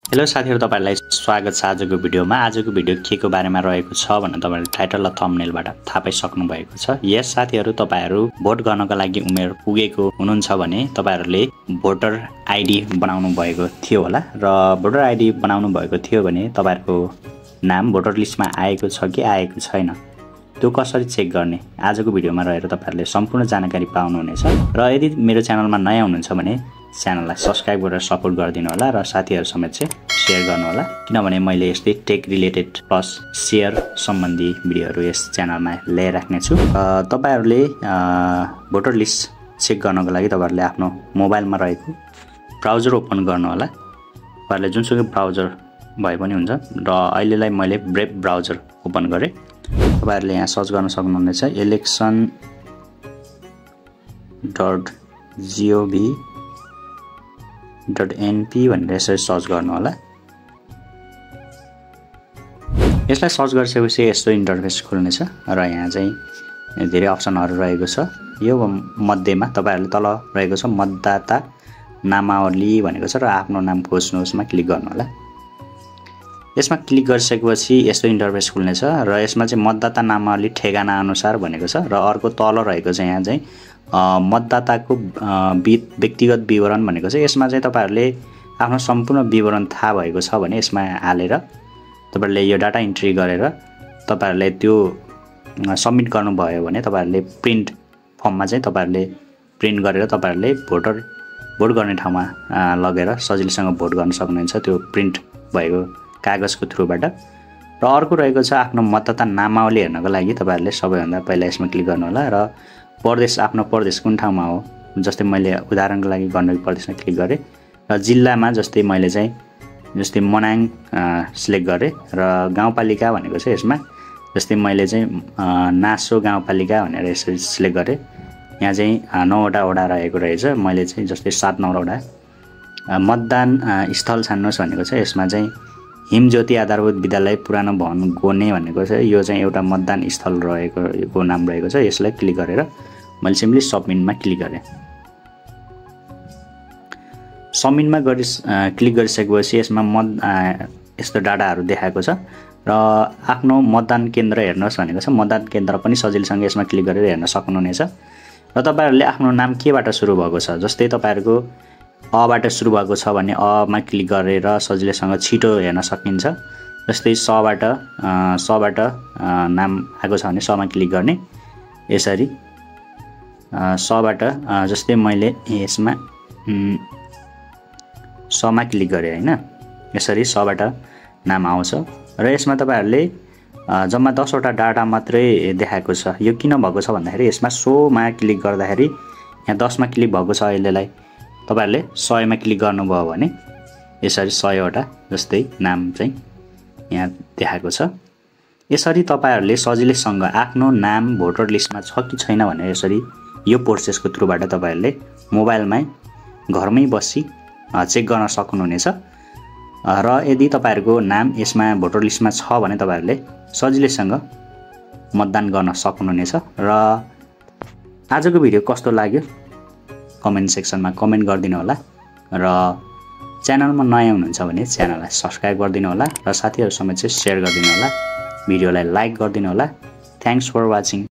Hello साथीहरु, तपाईहरुलाई स्वागत छ आजको भिडियोमा। आजको भिडियो केको बारेमा रहेको छ भनेर तपाईहरुले टाइटल र थम्बनेलबाट थाहा पाइसक्नु भएको छ। यस साथीहरु, तपाईहरु भोट गर्नका लागि उमेर पुगेको हुनुहुन्छ भने तपाईहरुले भोटर आइडी बनाउनु भएको थियो होला र भोटर आइडी बनाउनु भएको थियो भने तपाईहरुको नाम भोटर लिस्टमा आएको छ कि आएको छैन त्यो कसरी चेक गर्ने आजको भिडियोमा रहेर तपाईहरुले सम्पूर्ण जानकारी पाउनुहुनेछ। र यदि मेरो च्यानलमा नयाँ हुनुहुन्छ भने च्यानललाई सब्स्क्राइब गरेर सपोर्ट गरिदिनु होला र साथीहरु समेत चाहिँ शेयर गर्नु होला, किनभने मैले यस्तै टेक रिलेटेड प्लस शेयर सम्बन्धी भिडियोहरु यस च्यानलमा ल्याइराख्ने छु। तपाईहरुले भोटर लिस्ट चेक गर्नको लागि तपाईहरुले आफ्नो मोबाइलमा रहेको ब्राउजर ओपन गर्नु होला। तपाईहरुले जुनसुकै ब्राउजर भए पनि हुन्छ र अहिलेलाई मैले ब्रेभ ब्राउजर ओपन गरे। तपाईहरुले यहाँ सर्च गर्न सक्नुहुनेछ election.gov.np भनेर यसरी सर्च गर्नु होला। यसलाई सर्च गरिसकेपछि यस्तो इन्टरफेस खुल्नेछ र यहाँ चाहिँ धेरै अप्सनहरु रहेको छ। यो मध्येमा तपाईहरुले तल रहेको छ मतदाता नामावली भनेको छ र आफ्नो नाम खोज्नुहोस्मा क्लिक गर्नु होला। यसमा क्लिक गरिसकेपछि यस्तो इन्टरफेस खुल्नेछ र यसमा चाहिँ मतदाता नामावली ठेगाना अनुसार भनेको छ र अर्को तल रहेको छ यहाँ चाहिँ मतदाताको व्यक्तिगत विवरण भनेको छ। यसमा चाहिँ तपाईहरुले आफ्नो सम्पूर्ण विवरण थाहा भएको छ भने यसमा हालेर तपाईहरुले यो डाटा इन्ट्री गरेर तपाईहरुले त्यो सबमिट गर्नुभयो भने तपाईहरुले प्रिन्ट फर्ममा चाहिँ तपाईहरुले प्रिन्ट गरेर तपाईहरुले भोट गर्ने ठाउँमा लगेर सजिलैसँग भोट गर्न सक्नुहुन्छ त्यो प्रिन्ट भएको कागजको थ्रुबाट। र अर्को रहेको छ आफ्नो मतदाता नामावली हेर्नको लागि तपाईहरुले सबैभन्दा पहिला यसमा क्लिक गर्नु होला र प्रदेश आफ्नो प्रदेश कुन ठाउँमा हो, जस्तै मैले उदाहरणको लागि गण्डकी प्रदेशमा क्लिक गरे र जिल्लामा जस्तै मैले चाहिँ मनाङ सिलेक्ट गरे र गाउँपालिका भनेको छ यसमा जस्तै मैले चाहिँ नासो गाउँपालिका भनेर यसरी सिलेक्ट गरे। यहाँ चाहिँ 9वटा वडा रहेको रहेछ, मैले चाहिँ जस्तै 7 9 वडा। मतदान स्थल छान्नुहोस् भनेको छ, यसमा चाहिँ हिमज्योति आधारभूत विद्यालय पुरानो भवन गोने भनेको छ। यो चाहिँ एउटा मतदान स्थल रहेको नाम रहेको छ। यसलाई क्लिक गरेर मैले सिम्पली सबमिटमा क्लिक गरे। सबमिटमा क्लिक गरिसकेपछि यसमा यस्तो डाटाहरु देखाएको छ र आफ्नो मतदान केन्द्र हेर्नुहोस् भनेको छ। मतदान केन्द्र पनि सजिलैसँग यसमा क्लिक गरेर हेर्न सक्नुहुनेछ र तपाईहरुले आफ्नो नाम केबाट सुरु भएको छ, जस्तै तपाईहरुको अबाट सुरु भएको छ भने अमा क्लिक गरेर सजिलैसँग छिटो हेर्न सकिन्छ। जस्तै सबाट नाम आएको छ भने समा क्लिक गर्ने। यसरी सबाट जस्तै मैले यसमा समा क्लिक गरे हैन, यसरी सबाट नाम आउँछ र यसमा तपाईहरुले जम्मा 10 वटा डाटा मात्रै देखाएको छ। यो किन भएको छ भन्दाखेरि यसमा 100 मा क्लिक गर्दाखेरि यहाँ 10 मा क्लिक भएको छ। अहिलेलाई तपाईहरुले 100 मा क्लिक गर्नुभयो भने यसरी 100 वटा जस्तै नाम चाहिँ यहाँ देखाएको छ। यसरी तपाईहरुले सजिलैसँग आफ्नो नाम भोटर लिस्टमा छ कि छैन भनेर यसरी यो प्रोसेसको थ्रुबाट तपाईहरुले मोबाइलमै घरमै बसी चेक गर्न सक्नुहुनेछ। र यदि तपाईहरुको नाम यसमा भोटर लिस्टमा छ भने तपाईहरुले सजिलैसँग मतदान गर्न सक्नुहुनेछ। र आजको भिडियो कस्तो लाग्यो कमेन्ट सेक्सनमा कमेन्ट गरिदिनु होला र च्यानलमा नयाँ हुनुहुन्छ भने च्यानललाई सब्स्क्राइब गरिदिनु होला र साथीहरु समेत चाहिँ शेयर गरिदिनु होला। भिडियोलाई लाइक गरिदिनु होला। Thanks for watching.